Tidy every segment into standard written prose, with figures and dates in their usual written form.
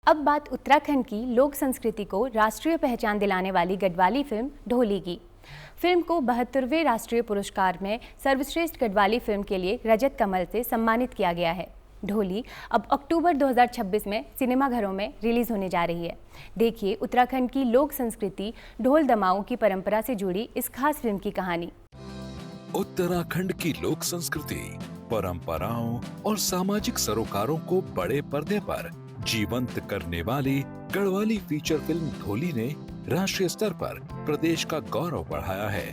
अब बात उत्तराखंड की लोक संस्कृति को राष्ट्रीय पहचान दिलाने वाली गढ़वाली फिल्म ढोली की। फिल्म को 72वें राष्ट्रीय पुरस्कार में सर्वश्रेष्ठ गढ़वाली फिल्म के लिए रजत कमल से सम्मानित किया गया है। ढोली अब अक्टूबर 2026 में सिनेमाघरों में रिलीज होने जा रही है। देखिए उत्तराखंड की लोक संस्कृति ढोल दमाऊं की परंपरा से जुड़ी इस खास फिल्म की कहानी। उत्तराखंड की लोक संस्कृति, परंपराओं और सामाजिक सरोकारों को बड़े पर्दे पर जीवंत करने वाली गढ़वाली फीचर फिल्म ढोली ने राष्ट्रीय स्तर पर प्रदेश का गौरव बढ़ाया है।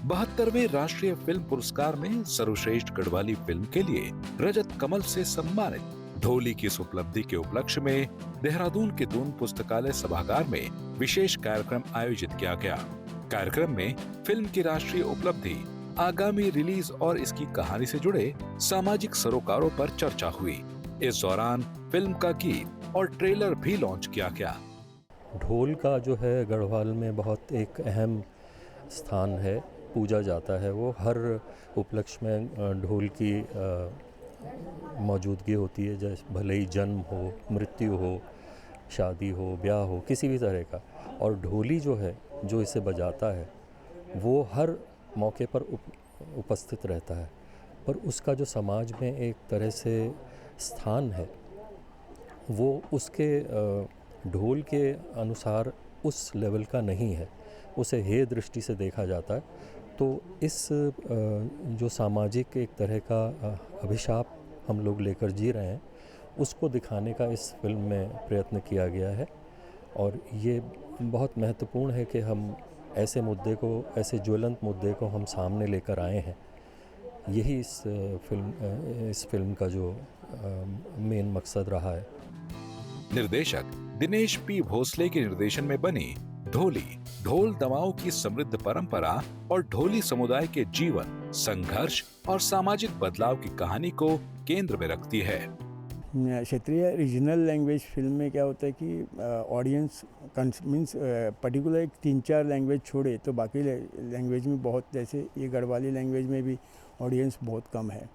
72वें राष्ट्रीय फिल्म पुरस्कार में सर्वश्रेष्ठ गढ़वाली फिल्म के लिए रजत कमल से सम्मानित ढोली की इस उपलब्धि के उपलक्ष्य में देहरादून के दून पुस्तकालय सभागार में विशेष कार्यक्रम आयोजित किया गया। कार्यक्रम में फिल्म की राष्ट्रीय उपलब्धि, आगामी रिलीज और इसकी कहानी से जुड़े सामाजिक सरोकारों पर चर्चा हुई। इस दौरान फिल्म का गीत और ट्रेलर भी लॉन्च किया गया। ढोल का जो है गढ़वाल में बहुत एक अहम स्थान है, पूजा जाता है। वो हर उपलक्ष्य में ढोल की मौजूदगी होती है, जैसे भले ही जन्म हो, मृत्यु हो, शादी हो, ब्याह हो, किसी भी तरह का। और ढोली जो है, जो इसे बजाता है, वो हर मौके पर उपस्थित रहता है। पर उसका जो समाज में एक तरह से स्थान है, वो उसके ढोल के अनुसार उस लेवल का नहीं है, उसे हेय दृष्टि से देखा जाता है। तो इस जो सामाजिक एक तरह का अभिशाप हम लोग लेकर जी रहे हैं, उसको दिखाने का इस फिल्म में प्रयत्न किया गया है। और ये बहुत महत्वपूर्ण है कि हम ऐसे मुद्दे को, ऐसे ज्वलंत मुद्दे को हम सामने लेकर आए हैं। यही इस फिल्म का जो मेन मकसद रहा है। निर्देशक दिनेश पी भोसले के निर्देशन में बनी ढोली ढोल दमाऊं की समृद्ध परंपरा और ढोली समुदाय के जीवन, संघर्ष और सामाजिक बदलाव की कहानी को केंद्र में रखती है। क्षेत्रीय रीजनल लैंग्वेज फिल्म में क्या होता है कि ऑडियंस मीन्स पर्टिकुलर एक 3-4 लैंग्वेज छोड़े तो बाकी लैंग्वेज में बहुत, जैसे ये गढ़वाली लैंग्वेज में भी ऑडियंस बहुत कम है।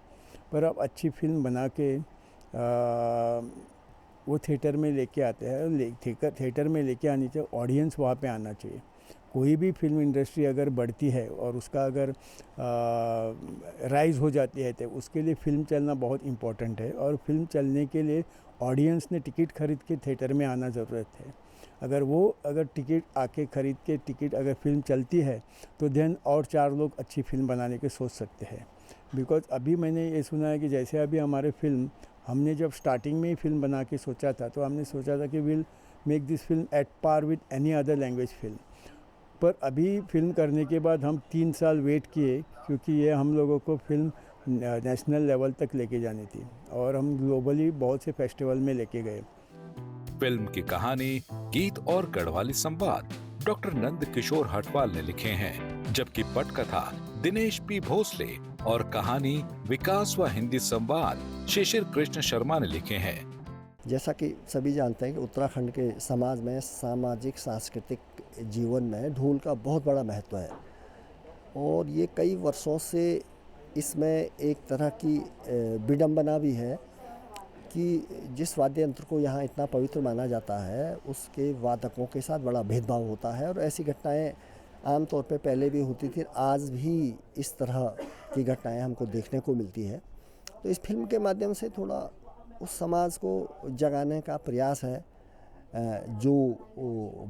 पर अब अच्छी फिल्म बना के वो थिएटर में लेके आते हैं। थिएटर में लेके आनी चाहिए, ऑडियंस वहाँ पे आना चाहिए। कोई भी फिल्म इंडस्ट्री अगर बढ़ती है और उसका अगर राइज हो जाती है तो उसके लिए फ़िल्म चलना बहुत इम्पोर्टेंट है। और फिल्म चलने के लिए ऑडियंस ने टिकट खरीद के थिएटर में आना ज़रूरत है। अगर टिकट आके खरीद के टिकट अगर फिल्म चलती है तो देन और 4 लोग अच्छी फिल्म बनाने के सोच सकते हैं। बिकॉज अभी मैंने ये सुना है कि जैसे अभी हमारे फिल्म, हमने जब स्टार्टिंग में ही फिल्म बना के सोचा था तो हमने सोचा था कि will make this film at par with any other language film. पर अभी फिल्म करने के बाद हम 3 साल वेट किए, क्योंकि ये हम लोगों को फिल्म नेशनल लेवल तक लेके जानी थी और हम ग्लोबली बहुत से फेस्टिवल में लेके गए। फिल्म की कहानी, गीत और गढ़वाली संवाद डॉक्टर नंद किशोर हटवाल ने लिखे हैं, जबकि पटकथा दिनेश पी भोसले और कहानी, विकास व हिंदी संवाद शिशिर कृष्ण शर्मा ने लिखे हैं। जैसा कि सभी जानते हैं कि उत्तराखंड के समाज में, सामाजिक सांस्कृतिक जीवन में ढोल का बहुत बड़ा महत्व है। और ये कई वर्षों से इसमें एक तरह की विडंबना भी है कि जिस वाद्य यंत्र को यहाँ इतना पवित्र माना जाता है, उसके वादकों के साथ बड़ा भेदभाव होता है। और ऐसी घटनाएं आमतौर पे पहले भी होती थी, आज भी इस तरह की घटनाएं हमको देखने को मिलती है। तो इस फिल्म के माध्यम से थोड़ा उस समाज को जगाने का प्रयास है जो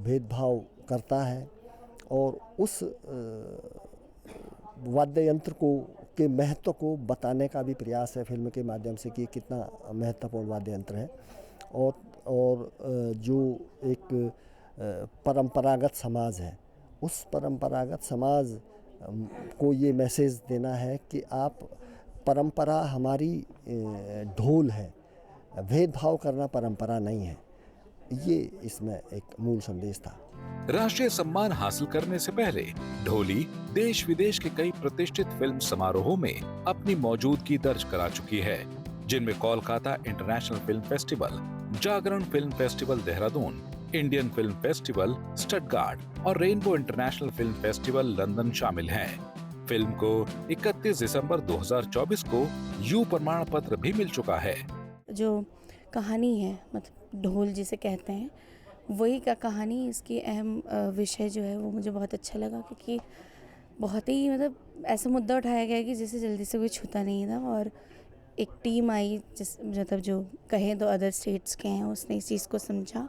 भेदभाव करता है, और उस वाद्य यंत्र को के महत्व को बताने का भी प्रयास है फिल्म के माध्यम से कि कितना महत्वपूर्ण वाद्य यंत्र है। और जो एक परंपरागत समाज है, उस परंपरागत समाज को ये मैसेज देना है कि आप, परंपरा हमारी ढोल है, भेदभाव करना परंपरा नहीं है। ये इसमें एक मूल संदेश था। राष्ट्रीय सम्मान हासिल करने से पहले ढोली देश विदेश के कई प्रतिष्ठित फिल्म समारोहों में अपनी मौजूदगी दर्ज करा चुकी है, जिनमें Kolkata international film festival, Jagran film festival Dehradun, Indian film festival Stuttgart और rainbow international film festival London शामिल हैं। फिल्म को 31 दिसंबर 2024 को यू प्रमाण पत्र भी मिल चुका है। जो कहानी है, मतलब ढोल जिसे कहते हैं, वही का कहानी, इसकी अहम विषय जो है वो मुझे बहुत अच्छा लगा, क्योंकि बहुत ही मतलब ऐसा मुद्दा उठाया गया है कि जिसे जल्दी से कोई छूता नहीं था। और एक टीम आई जिस मतलब जो कहें तो अदर स्टेट्स के हैं, उसने इस चीज़ को समझा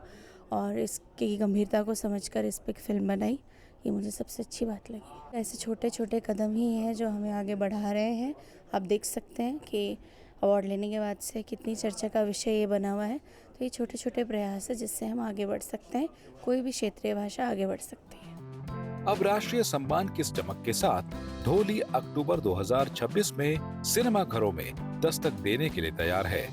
और इसकी गंभीरता को समझकर इस पर एक फ़िल्म बनाई। ये मुझे सबसे अच्छी बात लगी। ऐसे छोटे छोटे कदम ही हैं जो हमें आगे बढ़ा रहे हैं। आप देख सकते हैं कि अवार्ड लेने के बाद से कितनी चर्चा का विषय ये बना हुआ है। तो ये छोटे छोटे प्रयास है जिससे हम आगे बढ़ सकते हैं, कोई भी क्षेत्रीय भाषा आगे बढ़ सकती है। अब राष्ट्रीय सम्मान की इस चमक के साथ ढोली अक्टूबर 2026 में सिनेमाघरों में दस्तक देने के लिए तैयार है।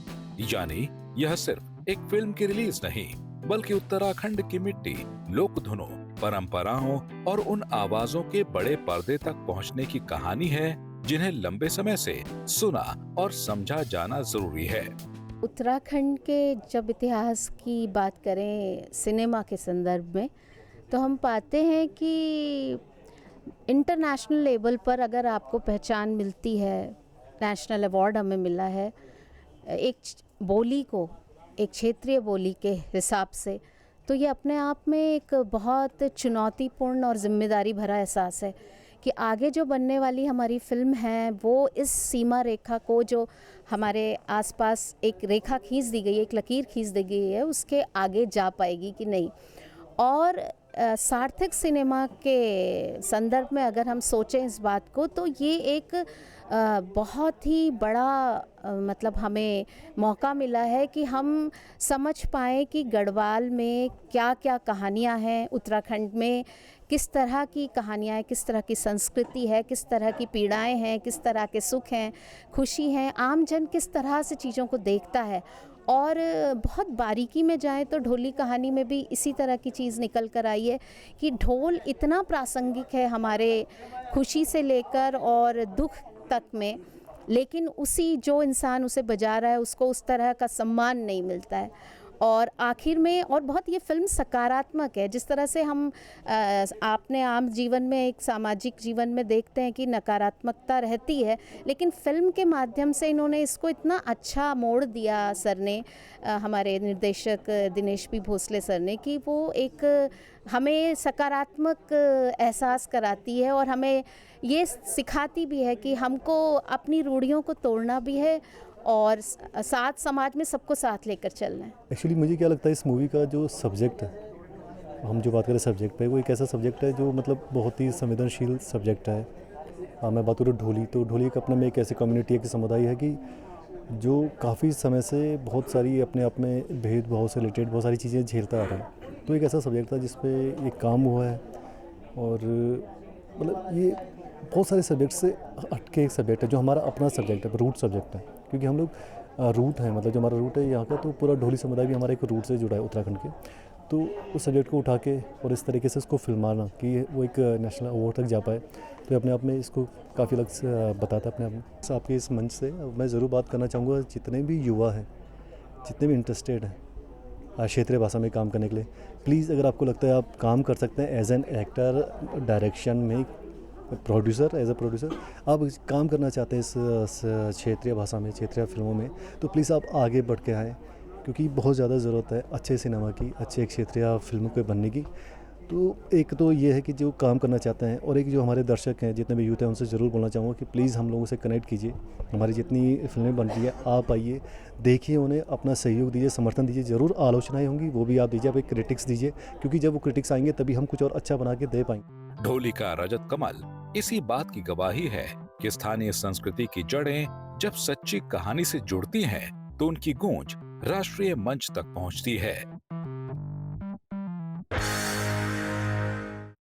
यानी यह सिर्फ एक फिल्म की रिलीज नहीं, बल्कि उत्तराखंड की मिट्टी, लोक धुनों, परंपराओं और उन आवाजों के बड़े पर्दे तक पहुंचने की कहानी है जिन्हें लंबे समय से सुना और समझा जाना जरूरी है। उत्तराखंड के जब इतिहास की बात करें सिनेमा के संदर्भ में, तो हम पाते हैं कि इंटरनेशनल लेवल पर अगर आपको पहचान मिलती है, नेशनल अवार्ड हमें मिला है एक बोली को, एक क्षेत्रीय बोली के हिसाब से, तो ये अपने आप में एक बहुत चुनौतीपूर्ण और जिम्मेदारी भरा एहसास है कि आगे जो बनने वाली हमारी फिल्म है वो इस सीमा रेखा को, जो हमारे आसपास एक रेखा खींच दी गई है, एक लकीर खींच दी गई है, उसके आगे जा पाएगी कि नहीं। और सार्थक सिनेमा के संदर्भ में अगर हम सोचें इस बात को, तो ये एक बहुत ही बड़ा मतलब हमें मौका मिला है कि हम समझ पाएँ कि गढ़वाल में क्या क्या कहानियाँ हैं, उत्तराखंड में किस तरह की कहानियाँ हैं, किस तरह की संस्कृति है, किस तरह की पीड़ाएं हैं, किस तरह के सुख हैं, खुशी हैं, आम जन किस तरह से चीज़ों को देखता है। और बहुत बारीकी में जाएं तो ढोली कहानी में भी इसी तरह की चीज़ निकल कर आई है कि ढोल इतना प्रासंगिक है हमारे खुशी से लेकर और दुख तक में, लेकिन उसी जो इंसान उसे बजा रहा है उसको उस तरह का सम्मान नहीं मिलता है। और आखिर में, और बहुत ये फिल्म सकारात्मक है, जिस तरह से हम आपने आम जीवन में, एक सामाजिक जीवन में देखते हैं कि नकारात्मकता रहती है, लेकिन फिल्म के माध्यम से इन्होंने इसको इतना अच्छा मोड़ दिया सर ने, हमारे निर्देशक दिनेश पी भोसले सर ने, कि वो एक हमें सकारात्मक एहसास कराती है और हमें ये सिखाती भी है कि हमको अपनी रूढ़ियों को तोड़ना भी है और साथ समाज में सबको साथ लेकर चलना है। एक्चुअली मुझे क्या लगता है, इस मूवी का जो सब्जेक्ट है, हम जो बात करें सब्जेक्ट पे, वो एक ऐसा सब्जेक्ट है जो मतलब बहुत ही संवेदनशील सब्जेक्ट है। मैं बात करूँ ढोली, तो ढोली एक अपने में एक ऐसी कम्युनिटी, एक समुदाय है कि जो काफ़ी समय से बहुत सारी अपने आप में भेदभाव से रिलेटेड बहुत सारी चीज़ें झेलता आ रहा है। तो एक ऐसा सब्जेक्ट था जिस पे एक काम हुआ है, और मतलब ये बहुत सारे सब्जेक्ट से हटके एक सब्जेक्ट है जो हमारा अपना सब्जेक्ट है, रूट सब्जेक्ट है, क्योंकि हम लोग रूट हैं, मतलब जो हमारा रूट है यहाँ का, तो पूरा ढोली समुदाय भी हमारे एक रूट से जुड़ा है उत्तराखंड के। तो उस सब्जेक्ट को उठा के और इस तरीके से उसको फिल्माना कि वो एक नेशनल अवार्ड तक जा पाए, तो अपने आप में इसको काफ़ी अलग बताता है अपने आप में। आपके इस मंच से मैं ज़रूर बात करना चाहूँगा, जितने भी युवा हैं, जितने भी इंटरेस्टेड हैं क्षेत्रीय भाषा में काम करने के लिए, प्लीज़ अगर आपको लगता है आप काम कर सकते हैं एज एन एक्टर, डायरेक्शन में, प्रोड्यूसर, एज अ प्रोड्यूसर आप काम करना चाहते हैं इस क्षेत्रीय भाषा में, क्षेत्रीय फिल्मों में, तो प्लीज़ आप आगे बढ़ के आएँ, क्योंकि बहुत ज़्यादा ज़रूरत है अच्छे सिनेमा की, अच्छे क्षेत्रीय फिल्म के बनने की। तो एक तो ये है कि जो काम करना चाहते हैं, और एक जो हमारे दर्शक हैं, जितने भी यूथ हैं, उनसे ज़रूर बोलना चाहूँगा कि प्लीज़ हम लोगों से कनेक्ट कीजिए। हमारी जितनी फिल्में बनती है आप आइए, देखिए, उन्हें अपना सहयोग दीजिए, समर्थन दीजिए। ज़रूर आलोचनाएँ होंगी, वो भी आप दीजिए, आप एक क्रिटिक्स दीजिए, क्योंकि जब वो क्रिटिक्स आएंगे तभी हम कुछ और अच्छा बना के दे पाएंगे। ढोली का रजत कमल इसी बात की गवाही है कि स्थानीय संस्कृति की जड़ें जब सच्ची कहानी से जुड़ती हैं, तो उनकी गूंज राष्ट्रीय मंच तक पहुंचती है।